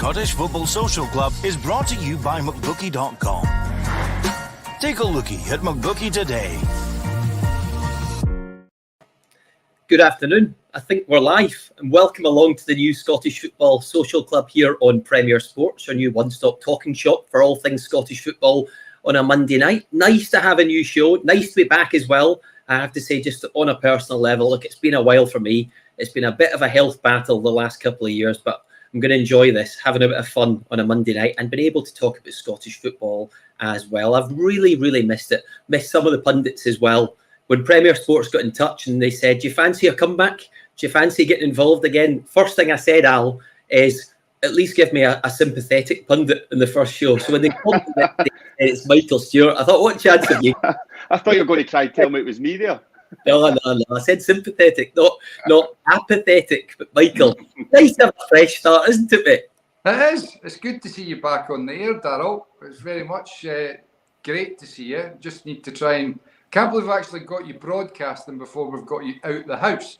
Scottish Football Social Club is brought to you by McBookie.com. Take a lookie at McBookie today. Good afternoon. I think we're live, and welcome along to the new Scottish Football Social Club here on Premier Sports, your new one-stop talking shop for all things Scottish football on a Monday night. Nice to have a new show. Nice to be back as well. I have to say, just on a personal level, look, it's been a while for me. It's been a bit of a health battle the last couple of years, but I'm going to enjoy this, having a bit of fun on a Monday night and being able to talk about Scottish football as well. I've really missed it. Missed some of the pundits as well. When Premier Sports got in touch and they said, do you fancy a comeback? Do you fancy getting involved again? First thing I said, Al, is at least give me a sympathetic pundit in the first show. So when they called me, it's Michael Stewart, I thought, what chance have you? I thought you were going to try and tell me it was me there. No. I said sympathetic, not apathetic. But Michael, nice to have a fresh start, isn't it, mate? It is. It's good to see you back on the air, Darrell. It's very much great to see you. Just need to try and... Can't believe we've actually got you broadcasting before we've got you out the house.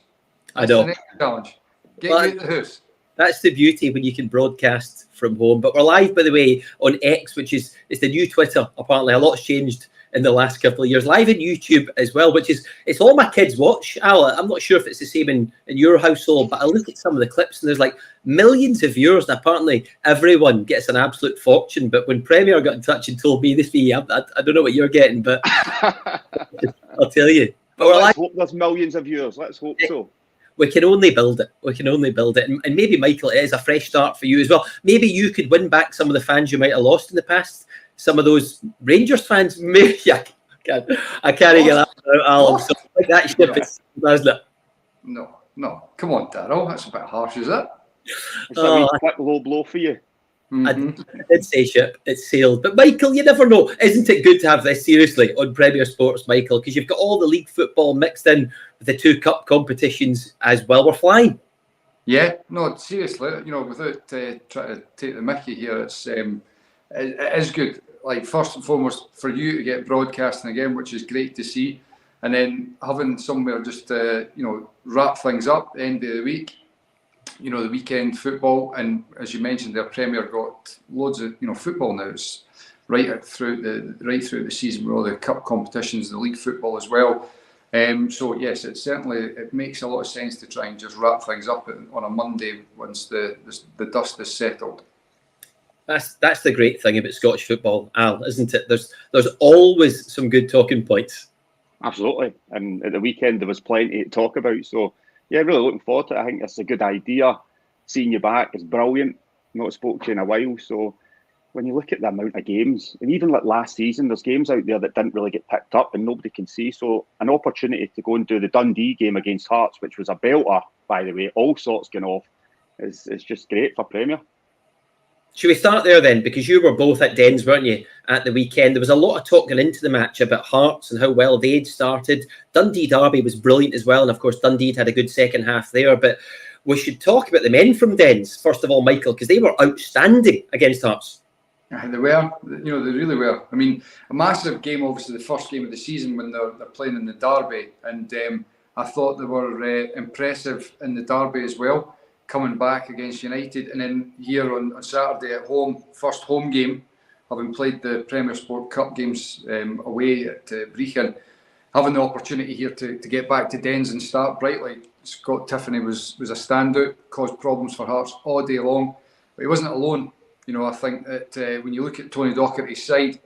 That's the next challenge. Get you out the house. That's the beauty when you can broadcast from home. But we're live, by the way, on X, which is the new Twitter. Apparently, a lot's changed in the last couple of years. Live on YouTube as well, which is, it's all my kids watch. Al, I'm not sure if it's the same in your household, but I look at some of the clips and there's like millions of viewers, and apparently everyone gets an absolute fortune. But when Premier got in touch and told me this fee, I don't know what you're getting, but I'll tell you. But let's hope there's millions of viewers. Let's hope so. We can only build it. And maybe, Michael, it is a fresh start for you as well. Maybe you could win back some of the fans you might have lost in the past. Some of those Rangers fans, maybe I can't get that out, Alan. So like that ship is, isn't it? No. Come on, Darrell. That's a bit harsh, is it? It's a wee quick low blow for you. Mm-hmm. I did say ship. It's sailed. But Michael, you never know. Isn't it good to have this seriously on Premier Sports, Michael? Because you've got all the league football mixed in with the two cup competitions as well. We're flying. Yeah. No, seriously. Without trying to take the mickey here, it is good. Like, first and foremost, for you to get broadcasting again, which is great to see, and then having somewhere just to wrap things up at the end of the week. The weekend football, and as you mentioned, their Premier got loads of football now. It's right through the season with all the cup competitions, the league football as well. So yes, it makes a lot of sense to try and just wrap things up on a Monday once the dust is settled. That's the great thing about Scottish football, Al, isn't it? There's always some good talking points. Absolutely, and at the weekend there was plenty to talk about. So yeah, really looking forward to it. I think it's a good idea. Seeing you back is brilliant. Not spoke to you in a while. So when you look at the amount of games, and even like last season, there's games out there that didn't really get picked up and nobody can see. So an opportunity to go and do the Dundee game against Hearts, which was a belter, by the way, all sorts going off, is just great for Premier. Should we start there then? Because you were both at Dens, weren't you, at the weekend? There was a lot of talk going into the match about Hearts and how well they'd started. Dundee Derby was brilliant as well. And of course, Dundee had a good second half there. But we should talk about the men from Dens, first of all, Michael, because they were outstanding against Hearts. They were. They really were. I mean, a massive game, obviously, the first game of the season when they're playing in the Derby. And I thought they were impressive in the Derby as well, coming back against United, and then here on Saturday at home, first home game, having played the Premier Sport Cup games away at Brechin, having the opportunity here to get back to Dens and start brightly. Scott Tiffany was a standout, caused problems for Hearts all day long, but he wasn't alone. I think that when you look at Tony Docherty's side,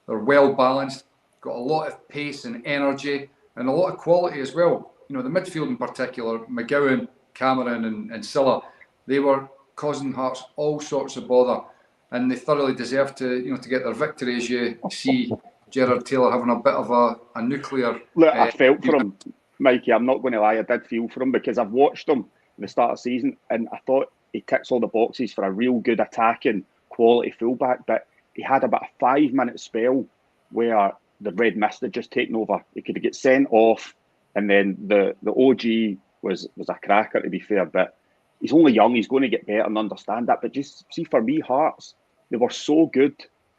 they're well balanced, got a lot of pace and energy, and a lot of quality as well. The midfield in particular, McGowan, Cameron and Silla, they were causing Hearts all sorts of bother, and they thoroughly deserve to get their victory. As you see, Gerard Taylor having a bit of a nuclear. Look, I felt for him, Mikey. I'm not going to lie, I did feel for him because I've watched him at the start of the season, and I thought he ticks all the boxes for a real good attacking quality fullback. But he had about a 5-minute spell where the red mist had just taken over. He could get sent off, and then the OG was a cracker, to be fair, but he's only young, he's going to get better and understand that. But just see, for me, Hearts, they were so good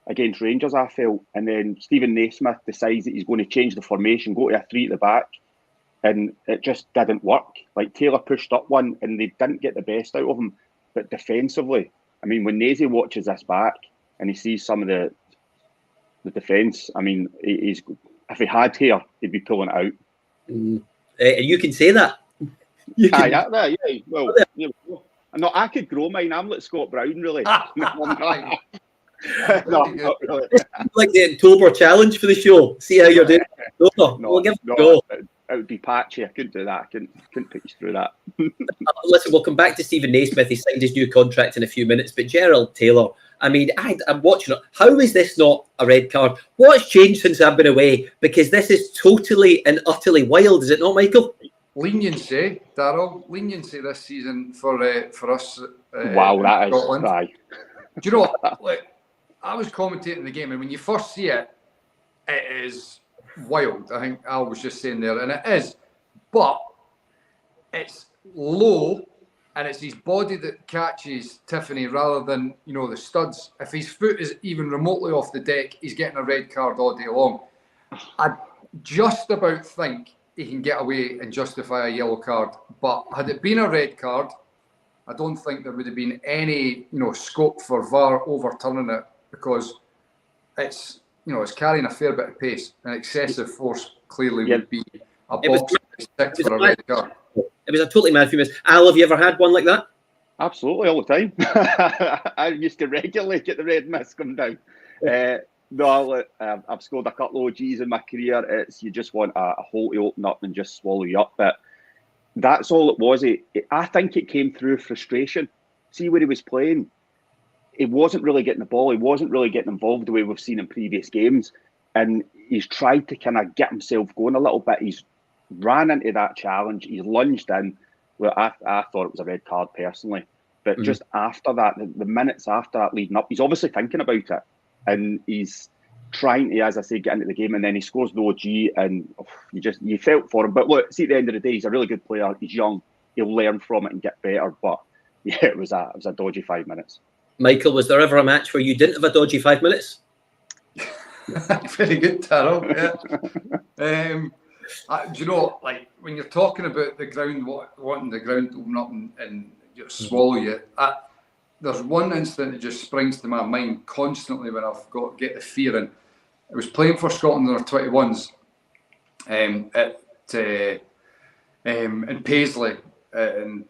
against Rangers, I felt, and then Stephen Naismith decides that he's going to change the formation, go to a 3 at the back, and it just didn't work. Like, Taylor pushed up one and they didn't get the best out of him, but defensively I mean, when Nazy watches this back and he sees some of the defence, I mean, he's if he had hair, he'd be pulling it out. And you can say that. You can. Yeah. Well, no, I could grow mine. I'm like Scott Brown, really. No, not really. Like the October challenge for the show. See how you're doing. We'll give it a go. It would be patchy. I couldn't do that. I couldn't put you through that. Listen, we'll come back to Stephen Naismith. He signed his new contract in a few minutes. But Gerald Taylor, I mean, I'm watching it. How is this not a red card? What's changed since I've been away? Because this is totally and utterly wild, is it not, Michael? Leniency, Darrell. Leniency this season for us. Wow, that is Scotland. Right. Do you know what? Like, I was commentating the game, and when you first see it, it is wild. I think Al was just saying there, and it is, but it's low, and it's his body that catches Tiffany rather than the studs. If his foot is even remotely off the deck, he's getting a red card all day long. I just about think he can get away and justify a yellow card, but had it been a red card, I don't think there would have been any scope for VAR overturning it, because it's carrying a fair bit of pace, and excessive force clearly would be a box ticked for a red card. It was a totally mad few minutes. Al, have you ever had one like that? Absolutely, all the time. I used to regularly get the red mist come down. No, I've scored a couple of OGs in my career. It's you just want a hole to open up and just swallow you up. But that's all it was. I think it came through frustration. See where he was playing. He wasn't really getting the ball. He wasn't really getting involved the way we've seen in previous games. And he's tried to kind of get himself going a little bit. He's ran into that challenge. He's lunged in. Well, I thought it was a red card personally. But just after that, the minutes after that leading up, he's obviously thinking about it. And he's trying to, as I say, get into the game. And then he scores the OG. And you felt for him. But look, see, at the end of the day, he's a really good player. He's young. He'll learn from it and get better. But yeah, it was a dodgy 5 minutes. Michael, was there ever a match where you didn't have a dodgy 5 minutes? Very good, Darrell. Yeah. Do you know, like when you're talking about the ground, wanting the ground to open up and swallow you, there's one incident that just springs to my mind constantly when I've get the fear in. I was playing for Scotland in our 21s in Paisley and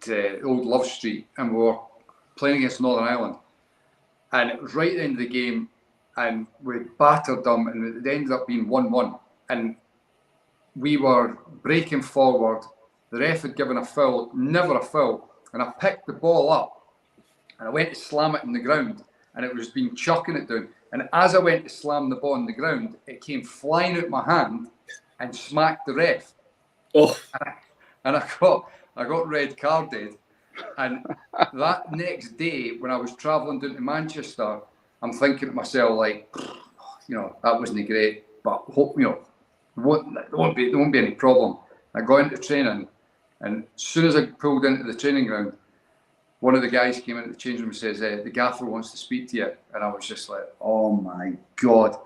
Old Love Street, and we were playing against Northern Ireland. And it was right at the end of the game, and we battered them, and it ended up being 1-1. And we were breaking forward. The ref had given a foul, never a foul. And I picked the ball up, and I went to slam it in the ground, and it was been chucking it down. And as I went to slam the ball on the ground, it came flying out my hand and smacked the ref. Oh! And I got red carded. And that next day, when I was travelling down to Manchester, I'm thinking to myself, like, that wasn't great, but hope, there won't be any problem. I got into training, and as soon as I pulled into the training ground, one of the guys came into the changing room and says, the gaffer wants to speak to you. And I was just like, oh my God.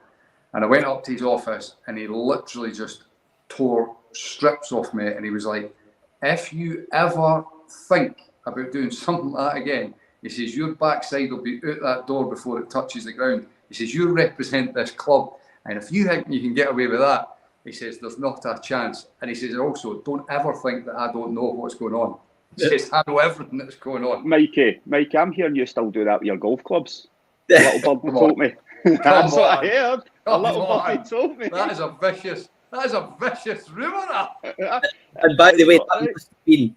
And I went up to his office, and he literally just tore strips off me. And he was like, if you ever think about doing something like that again, he says, your backside will be out that door before it touches the ground. He says, you represent this club, and if you think you can get away with that, he says, there's not a chance. And he says, also, don't ever think that I don't know what's going on. He says, I know everything that's going on. Mikey, I'm hearing you still do that with your golf clubs. A little bird told me. That's what I heard. A little bird told me. That is a vicious rumour. And by the way,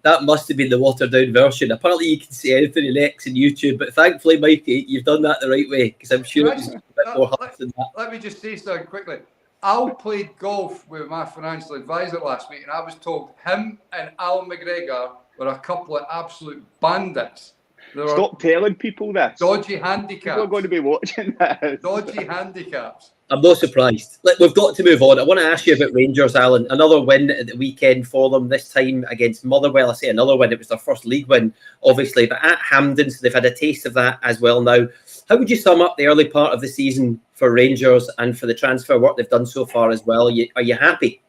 that must have been the watered down version. Apparently you can see Anthony Lex on YouTube, but thankfully, Mikey, you've done that the right way, because I'm sure it's a bit more hard than that. Let me just say something quickly. Al played golf with my financial advisor last week, and I was told him and Al McGregor were a couple of absolute bandits. Stop telling people this. Dodgy handicaps. People are going to be watching this. Dodgy handicaps. I'm not surprised. We've got to move on. I want to ask you about Rangers, Alan. Another win at the weekend for them, this time against Motherwell. I say another win. It was their first league win, obviously, but at Hampden, so they've had a taste of that as well now. How would you sum up the early part of the season for Rangers and for the transfer work they've done so far as well? Are you happy?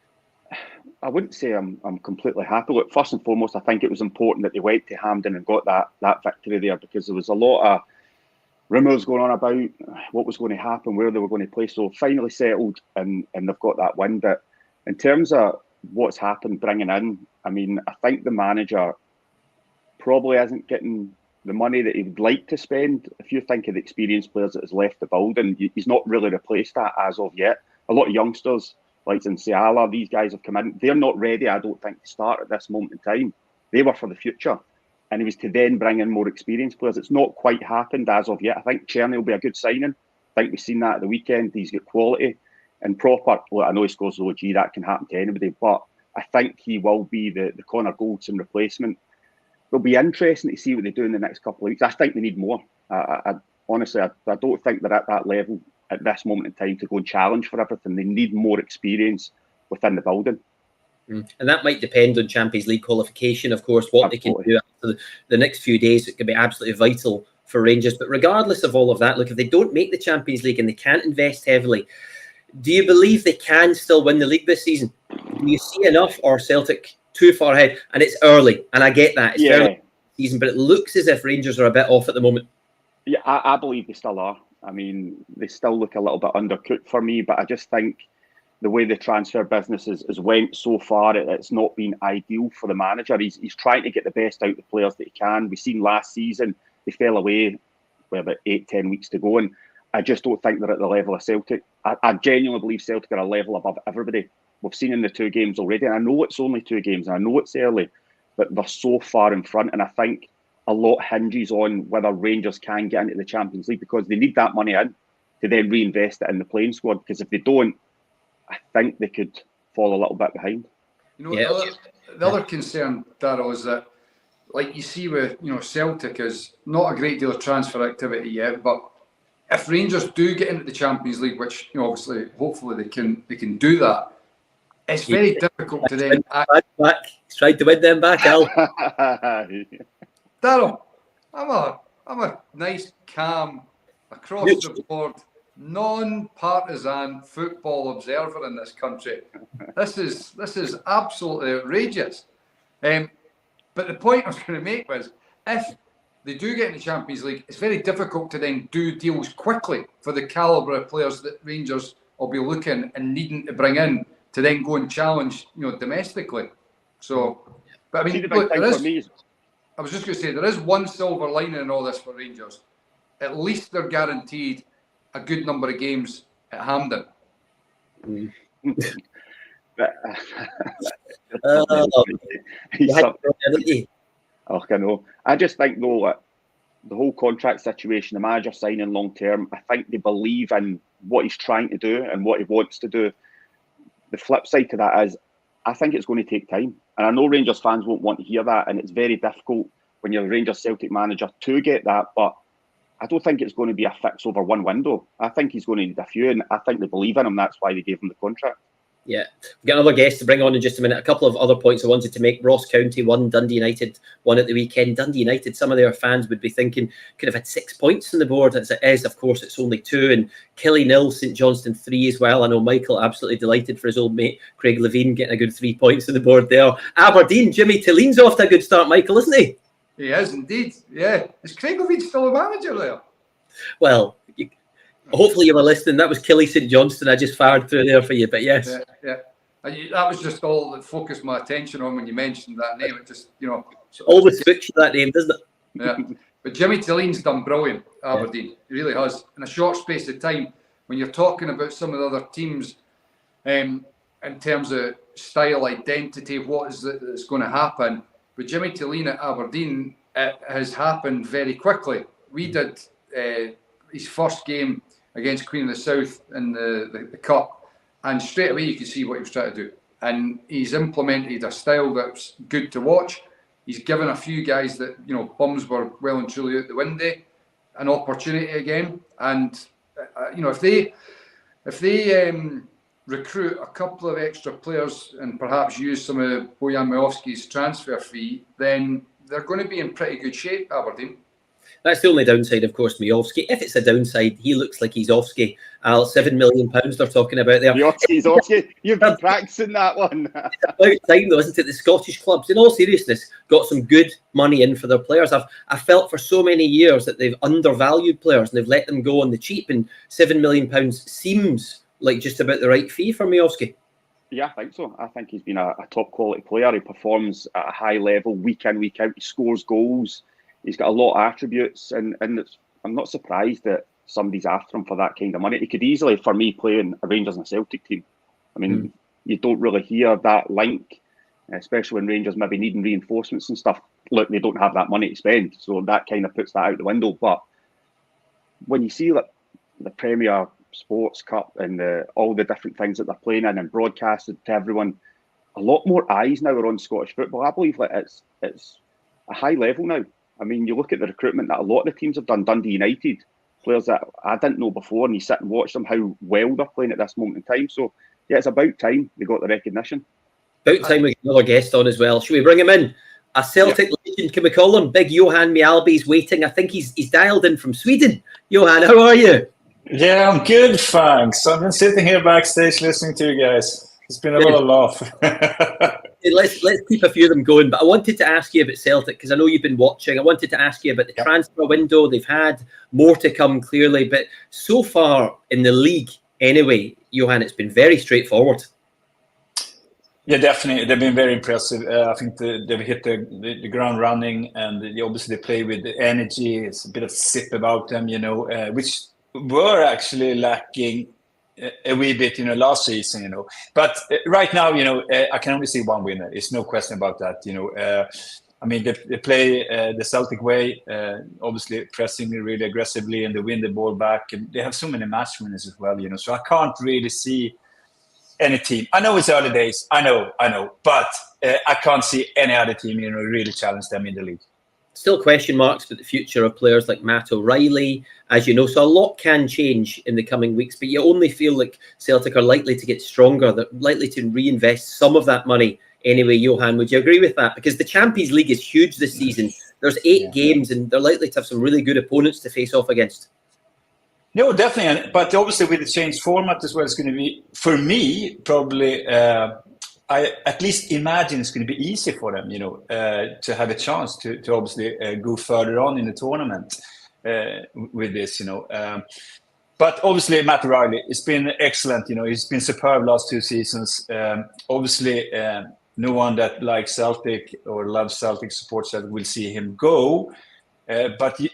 I wouldn't say I'm completely happy. Look, first and foremost, I think it was important that they went to Hampden and got that victory there, because there was a lot of rumours going on about what was going to happen, where they were going to play. So finally settled, and they've got that win. But in terms of what's happened bringing in, I mean, I think the manager probably isn't getting the money that he'd like to spend. If you think of the experienced players that has left the building, he's not really replaced that as of yet. A lot of youngsters, like Zinsala, these guys have come in. They're not ready, I don't think, to start at this moment in time. They were for the future. And he was to then bring in more experienced players. It's not quite happened as of yet. I think Czerny will be a good signing. I think we've seen that at the weekend. He's got quality and proper. Well, I know he scores low G, that can happen to anybody, but I think he will be the Connor Goldson replacement. It'll be interesting to see what they do in the next couple of weeks. I think they need more. Honestly, I don't think they're at that level at this moment in time to go and challenge for everything. They need more experience within the building. And that might depend on Champions League qualification, of course, what Absolutely. They can do after the next few days. It can be absolutely vital for Rangers. But regardless of all of that, look, if they don't make the Champions League and they can't invest heavily, do you believe they can still win the league this season? Do you see enough, or Celtic too far ahead? And it's early, and I get that. It's early season, but it looks as if Rangers are a bit off at the moment. Yeah, I believe they still are. I mean, they still look a little bit undercooked for me, but I just think the way the transfer business has went so far, it's not been ideal for the manager. He's trying to get the best out of the players that he can. We've seen last season, they fell away with about 8-10 weeks to go, and I just don't think they're at the level of Celtic. I genuinely believe Celtic are a level above everybody. We've seen in the 2 games already, and I know it's only 2 games, and I know it's early, but they're so far in front, and I think a lot hinges on whether Rangers can get into the Champions League, because they need that money in to then reinvest it in the playing squad, because if they don't, I think they could fall a little bit behind. You know, the other concern, Darrell, is that, like you see with Celtic, is not a great deal of transfer activity yet. But if Rangers do get into the Champions League, which obviously, hopefully they can do that, it's very difficult to then. He's tried to win them back, Al. Darrell, I'm a nice, calm, across the board, non-partisan football observer in this country. This is absolutely outrageous. But the point I was going to make was, if they do get in the Champions League, it's very difficult to then do deals quickly for the calibre of players that Rangers will be looking and needing to bring in to then go and challenge, domestically. So, but I mean, look, I was just going to say, there is one silver lining in all this for Rangers. At least they're guaranteed a good number of games at Hampden. I know. I just think, though, the whole contract situation, the manager signing long term, I think they believe in what he's trying to do and what he wants to do. The flip side to that is, I think it's going to take time. And I know Rangers fans won't want to hear that, and it's very difficult when you're a Rangers Celtic manager to get that, but I don't think it's going to be a fix over one window. I think he's going to need a few, and I think they believe in him. That's why they gave him the contract. Yeah. We've got another guest to bring on in just a minute. A couple of other points I wanted to make. Ross County won, Dundee United won at the weekend. Dundee United, some of their fans would be thinking, could have had 6 points on the board. As it is, of course, it's only 2. And Killie 0, St Johnstone 3 as well. I know Michael absolutely delighted for his old mate, Craig Levine, getting a good 3 points on the board there. Aberdeen, Jimmy Tilline's off to a good start, Michael, isn't he? He is indeed, yeah. Is Craig Levine still a manager there? Well, hopefully you were listening. That was Killie St Johnstone. I just fired through there for you, but yes. Yeah. That was just all that focused my attention on when you mentioned that name. It just, always switch that name, doesn't it? Yeah. But Jimmy Tilline's done brilliant, Aberdeen. He really has. In a short space of time, when you're talking about some of the other teams in terms of style, identity, what is it that's going to happen, with Jimmy Tilline at Aberdeen, it has happened very quickly. We did his first game against Queen of the South in the Cup, and straight away you could see what he was trying to do. And he's implemented a style that's good to watch. He's given a few guys that, bums were well and truly out the window, an opportunity again. And, if they recruit a couple of extra players and perhaps use some of Bojan Majowski's transfer fee, then they're going to be in pretty good shape, Aberdeen. That's the only downside, of course, Mjallby. If it's a downside, he looks like he's Ofsky. £7 million they're talking about there. Ofsky. You've been practicing that one. About time, though, isn't it? The Scottish clubs, in all seriousness, got some good money in for their players. I felt for so many years that they've undervalued players and they've let them go on the cheap, and £7 million seems like just about the right fee for Mjallby. Yeah, I think so. I think he's been a top quality player. He performs at a high level week in, week out. He scores goals. He's got a lot of attributes, and I'm not surprised that somebody's after him for that kind of money. He could easily, for me, play in a Rangers and a Celtic team. I mean, you don't really hear that link, especially when Rangers maybe needing reinforcements and stuff. Look, they don't have that money to spend, so that kind of puts that out the window. But when you see like the Premier Sports Cup and all the different things that they're playing in and broadcasted to everyone, a lot more eyes now are on Scottish football. I believe that it's a high level now. I mean, you look at the recruitment that a lot of the teams have done. Dundee United, players that I didn't know before, and you sit and watch them, how well they're playing at this moment in time. So, yeah, it's about time they got the recognition. About time we get another guest on as well. Should we bring him in? A Celtic legend, can we call him? Big Johan Mjallby's waiting. I think he's dialed in from Sweden. Johan, how are you? Yeah, I'm good, thanks. I've been sitting here backstage listening to you guys. It's been a lot of laugh. Let's keep a few of them going. But I wanted to ask you about Celtic because I know you've been watching. I wanted to ask you about the transfer window. They've had more to come, clearly. But so far in the league, anyway, Johan, it's been very straightforward. Yeah, definitely. They've been very impressive. I think they've hit the ground running, and obviously they play with energy. It's a bit of zip about them, which were actually lacking a wee bit, last season, But right now, I can only see one winner. It's no question about that, I mean, they play the Celtic way, obviously pressing really aggressively, and they win the ball back. And they have so many match winners as well, So I can't really see any team. I know it's early days. I know. But I can't see any other team, really challenge them in the league. Still question marks for the future of players like Matt O'Reilly, as you know. So a lot can change in the coming weeks, but you only feel like Celtic are likely to get stronger. They're likely to reinvest some of that money anyway. Johan, would you agree with that? Because the Champions League is huge this season. There's 8 games, and they're likely to have some really good opponents to face off against. No, definitely. But obviously with the changed format as well, it's going to be, for me, probably... I at least imagine it's going to be easy for them, to have a chance to obviously go further on in the tournament with this, But obviously, Matt O'Reilly, it's been excellent. He's been superb last 2 seasons. Obviously, no one that likes Celtic or loves Celtic, supports Celtic, will see him go. But the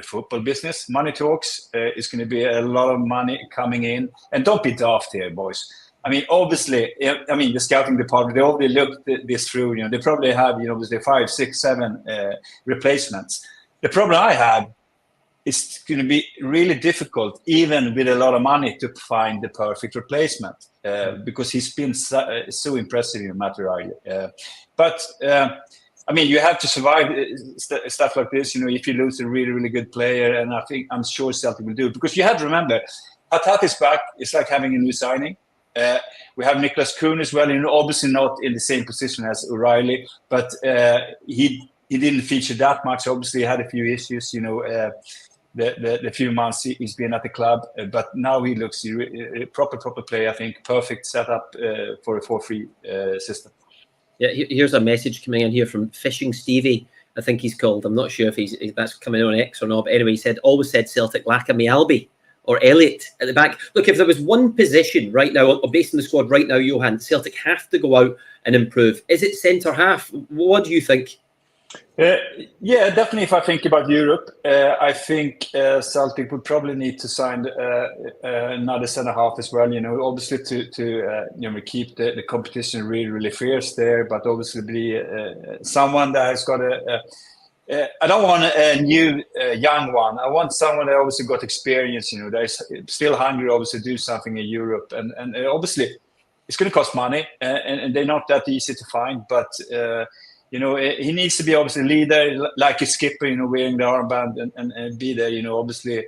football business, money talks. It's going to be a lot of money coming in, and don't be daft here, boys. I mean, obviously, the scouting department, they already looked this through. They probably have, obviously 5, 6, 7 replacements. The problem I have, it's going to be really difficult, even with a lot of money, to find the perfect replacement because he's been so impressive, Matt O'Reilly. You have to survive stuff like this, if you lose a really, really good player, and I'm sure Celtic will do it. Because you have to remember, Hatat is back. It's like having a new signing. We have Niklas Kuhn as well, obviously not in the same position as O'Reilly, but he didn't feature that much. Obviously, he had a few issues, the few months he's been at the club, but now he looks a proper player. I think perfect setup for a 4-3 system. Yeah, here's a message coming in here from Fishing Stevie, I think he's called. I'm not sure if that's coming on X or not, but anyway, he said, always said Celtic lack a Mjallby or Elliott at the back. Look, if there was one position right now, or based on the squad right now, Johan, Celtic have to go out and improve. Is it centre half? What do you think? Yeah, definitely. If I think about Europe, I think Celtic would probably need to sign another centre half as well. Obviously to keep the competition really, really fierce there, but obviously be someone that has got I don't want a new young one. I want someone that obviously got experience, that is still hungry, obviously, to do something in Europe. And obviously, it's going to cost money, and they're not that easy to find. But, he needs to be, obviously, a leader, like a skipper, wearing the armband and be there, obviously,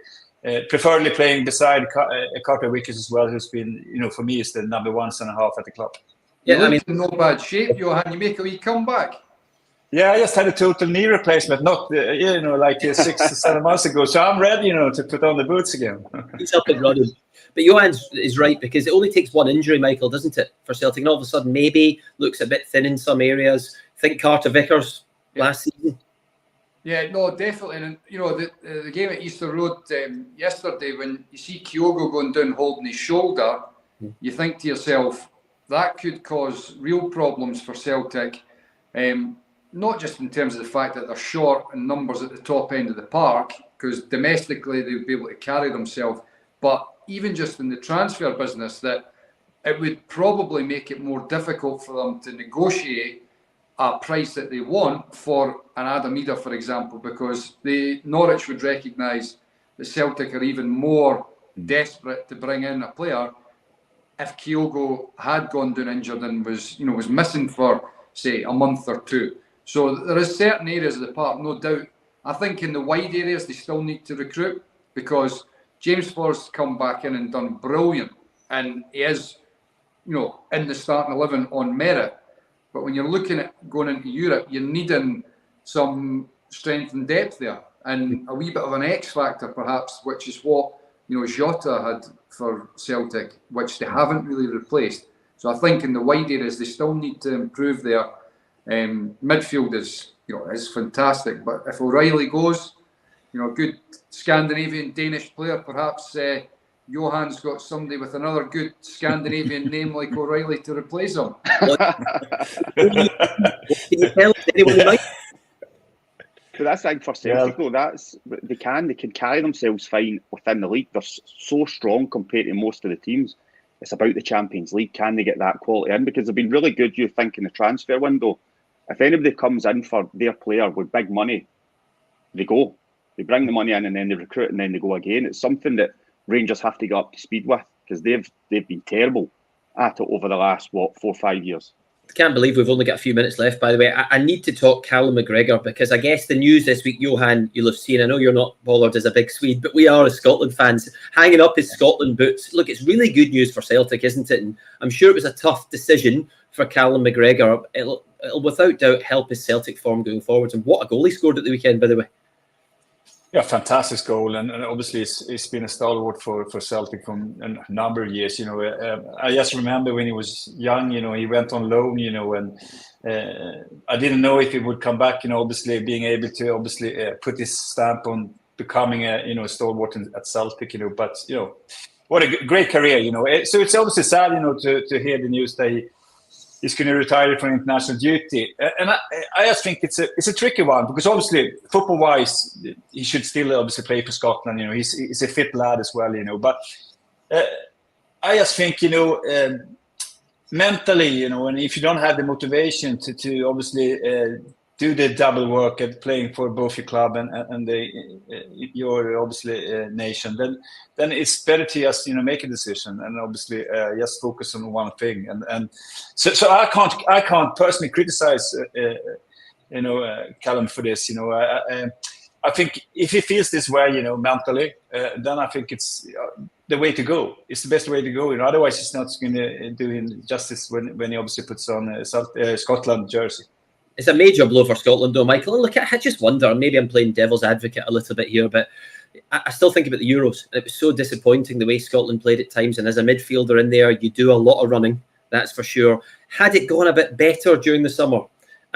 preferably playing beside Carter Vickers as well, who's been, for me, is the number 1 centre half at the club. Yeah, in no bad shape, Johan. You make a wee comeback. Yeah, I just had a total knee replacement, not like 6 to 7 months ago. So I'm ready, to put on the boots again. He's up and running. But Johan is right, because it only takes one injury, Michael, doesn't it, for Celtic? And all of a sudden, maybe looks a bit thin in some areas. Think Carter Vickers last season. Yeah, no, definitely. And the game at Easter Road yesterday, when you see Kyogo going down holding his shoulder, you think to yourself, that could cause real problems for Celtic. Not just in terms of the fact that they're short in numbers at the top end of the park, because domestically they'll be able to carry themselves, but even just in the transfer business, that it would probably make it more difficult for them to negotiate a price that they want for an Adam Idah, for example, because Norwich would recognise that Celtic are even more desperate to bring in a player if Kyogo had gone down injured and was missing for, say, a month or two. So there is certain areas of the park, no doubt. I think in the wide areas they still need to recruit, because James Forrest's come back in and done brilliant, and he is, in the starting 11 on merit. But when you're looking at going into Europe, you're needing some strength and depth there, and a wee bit of an X factor perhaps, which is what Jota had for Celtic, which they haven't really replaced. So I think in the wide areas they still need to improve there. Midfield is fantastic, but if O'Reilly goes, good Scandinavian Danish player, perhaps Johan's got somebody with another good Scandinavian name like O'Reilly to replace him. Can you tell anyone like? But that's the thing for Celtic, though. They can carry themselves fine within the league. They're so strong compared to most of the teams. It's about the Champions League. Can they get that quality in? Because they've been really good, you think, in the transfer window. If anybody comes in for their player with big money, they go. They bring the money in and then they recruit and then they go again. It's something that Rangers have to get up to speed with, because they've been terrible at it over the last, 4 or 5 years. I can't believe we've only got a few minutes left, by the way. I need to talk Callum McGregor, because I guess the news this week, Johan, you'll have seen, I know you're not bothered as a big Swede, but we are as Scotland fans, hanging up his Scotland boots. Look, it's really good news for Celtic, isn't it? And I'm sure it was a tough decision for Callum McGregor. It'll without doubt help his Celtic form going forwards. And what a goal he scored at the weekend, by the way. Yeah, fantastic goal, and obviously it's been a stalwart for Celtic for a number of years. I just remember when he was young, he went on loan, and I didn't know if he would come back. Obviously being able to put his stamp on becoming a stalwart at Celtic. But what a great career. So it's obviously sad, to hear the news that he's going to retire from international duty, and I just think it's a tricky one, because obviously football-wise he should still obviously play for Scotland. He's a fit lad as well. But I just think mentally, and if you don't have the motivation to obviously do the double work at playing for both your club and your obviously nation, then it's better to just make a decision and obviously just focus on one thing. And so I can't personally criticize Callum for this. I think if he feels this way, mentally, then I think it's the way to go. It's the best way to go. Otherwise, it's not going to do him justice when he obviously puts on a Scotland jersey. It's a major blow for Scotland, though, Michael. And look, I just wonder, maybe I'm playing devil's advocate a little bit here, but I still think about the Euros. It was so disappointing the way Scotland played at times. And as a midfielder in there, you do a lot of running, that's for sure. Had it gone a bit better during the summer,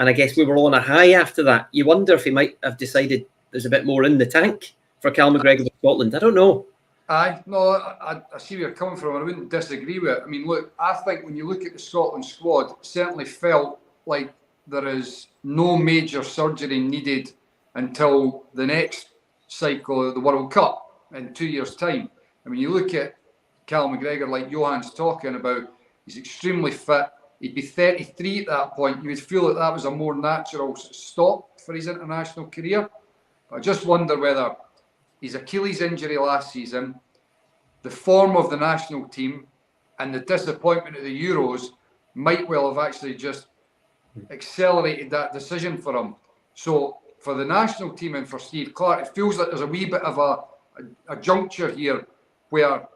and I guess we were on a high after that, you wonder if he might have decided there's a bit more in the tank for Cal McGregor with Scotland. I don't know. I see where you're coming from, and I wouldn't disagree with it. I mean, look, I think when you look at the Scotland squad, it certainly felt like there is no major surgery needed until the next cycle of the World Cup in 2 years' time. I mean, you look at Cal McGregor, like Johan's talking about, he's extremely fit. He'd be 33 at that point. You would feel that that was a more natural stop for his international career. But I just wonder whether his Achilles injury last season, the form of the national team, and the disappointment of the Euros might well have actually just accelerated that decision for him. So for the national team and for Steve Clarke, it feels like there's a wee bit of a juncture here where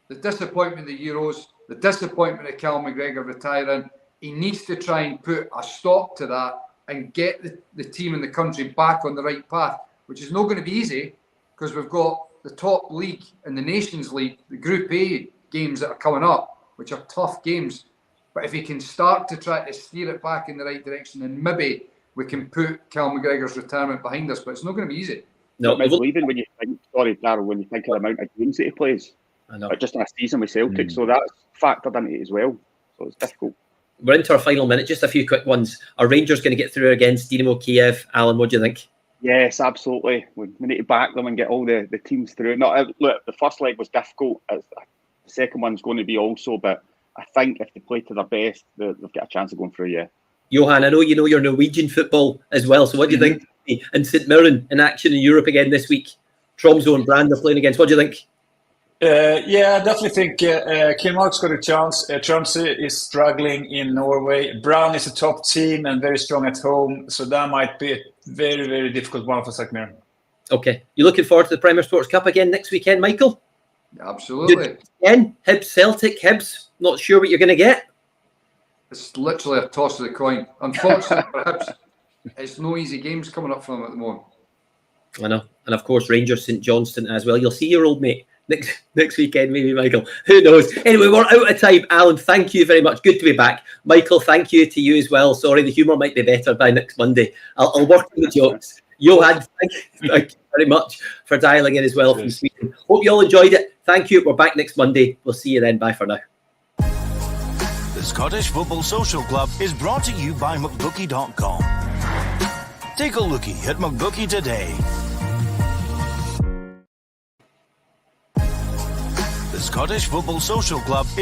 the disappointment of the Euros, the disappointment of Cal McGregor retiring, he needs to try and put a stop to that and get the team and the country back on the right path, which is not going to be easy because we've got the top league in the Nations League, the Group A games that are coming up, which are tough games. But if he can start to try to steer it back in the right direction, and maybe we can put Cal McGregor's retirement behind us, but it's not going to be easy. No, it's leaving when you think, sorry, Darrell, when you think of the amount of games that he plays. I know. Just in a season with Celtic, so that's factored into it as well. So it's difficult. We're into our final minute. Just a few quick ones. Are Rangers going to get through against Dynamo Kiev? Alan, what do you think? Yes, absolutely. We need to back them and get all the teams through. Look, the first leg was difficult. The second one's going to be also, but I think if they play to their best, they've got a chance of going through, yeah. Johan, I know you know your Norwegian football as well, so what do you think? And St Mirren in action in Europe again this week. Tromsø and Brand are playing against. What do you think? Yeah, I definitely think Kilmark's got a chance. Tromsø is struggling in Norway. Brown is a top team and very strong at home, so that might be a very, very difficult one for St Mirren. Okay. You looking forward to the Premier Sports Cup again next weekend, Michael? Absolutely. Again, Hibs, Celtic, Hibs. Not sure what you're going to get. It's literally a toss of the coin. Unfortunately, perhaps it's no easy games coming up for them at the moment. I know. And of course, Rangers, St Johnstone as well. You'll see your old mate next weekend, maybe, Michael. Who knows? Anyway, we're out of time. Alan, thank you very much. Good to be back. Michael, thank you to you as well. Sorry, the humour might be better by next Monday. I'll work on the jokes. Johan, thank you very much for dialing in as well from Sweden. Hope you all enjoyed it. Thank you. We're back next Monday. We'll see you then. Bye for now. The Scottish Football Social Club is brought to you by McBookie.com. Take a lookie at McBookie today. The Scottish Football Social Club is